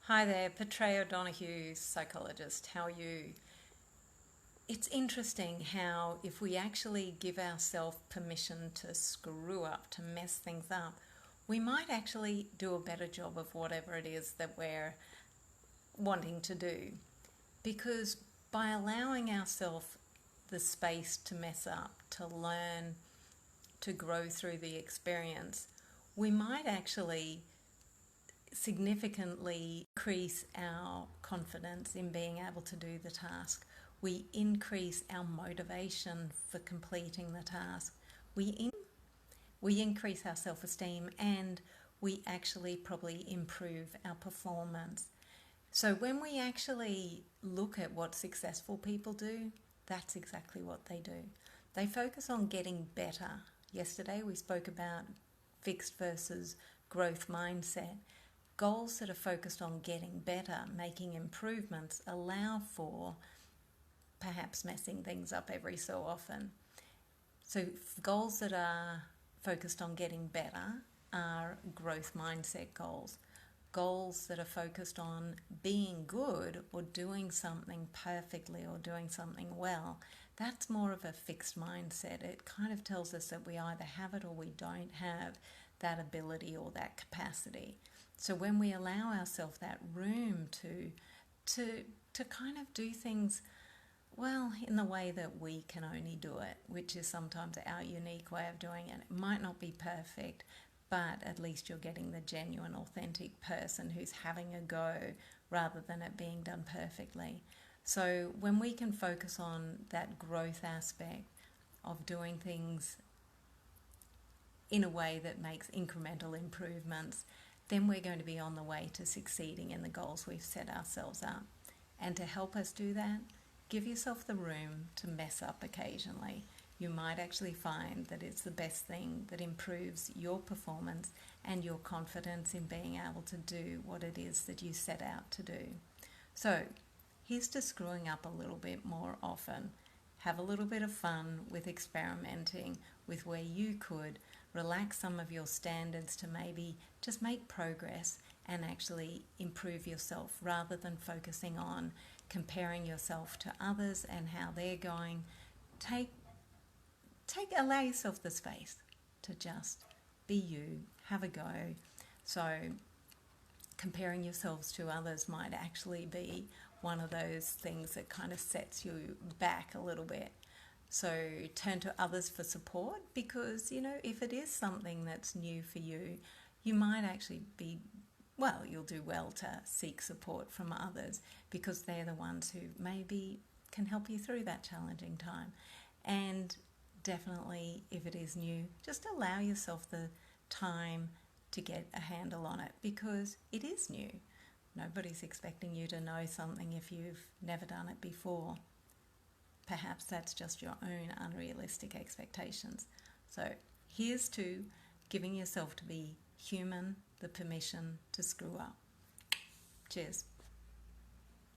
Hi there, Patrea O'Donoghue, psychologist. How are you? It's interesting how if we actually give ourselves permission to screw up, to mess things up, we might actually do a better job of whatever it is that we're wanting to do. Because by allowing ourselves the space to mess up, to learn, to grow through the experience, we might actually significantly increase our confidence in being able to do the task. We increase our motivation for completing the task. We increase our self-esteem, and we actually probably improve our performance. So when we actually look at what successful people do, that's exactly what they do. They focus on getting better. Yesterday we spoke about fixed versus growth mindset. Goals that are focused on getting better, making improvements, allow for perhaps messing things up every so often. So goals that are focused on getting better are growth mindset goals. Goals that are focused on being good or doing something perfectly or doing something well, that's more of a fixed mindset. It kind of tells us that we either have it or we don't have that ability or that capacity. So when we allow ourselves that room to kind of do things well in the way that we can only do it, which is sometimes our unique way of doing it. It might not be perfect, but at least you're getting the genuine, authentic person who's having a go rather than it being done perfectly. So when we can focus on that growth aspect of doing things in a way that makes incremental improvements, then we're going to be on the way to succeeding in the goals we've set ourselves up. And to help us do that, give yourself the room to mess up occasionally. You might actually find that it's the best thing that improves your performance and your confidence in being able to do what it is that you set out to do. So here's to screwing up a little bit more often. Have a little bit of fun with experimenting with where you could relax some of your standards to maybe just make progress and actually improve yourself rather than focusing on comparing yourself to others and how they're going. Allow yourself the space to just be you, have a go. So comparing yourselves to others might actually be one of those things that kind of sets you back a little bit. So turn to others for support because, if it is something that's new for you, you might actually you'll do well to seek support from others because they're the ones who maybe can help you through that challenging time. And definitely, if it is new, just allow yourself the time to get a handle on it because it is new. Nobody's expecting you to know something if you've never done it before. Perhaps that's just your own unrealistic expectations. So here's to giving yourself to be human the permission to screw up. Cheers.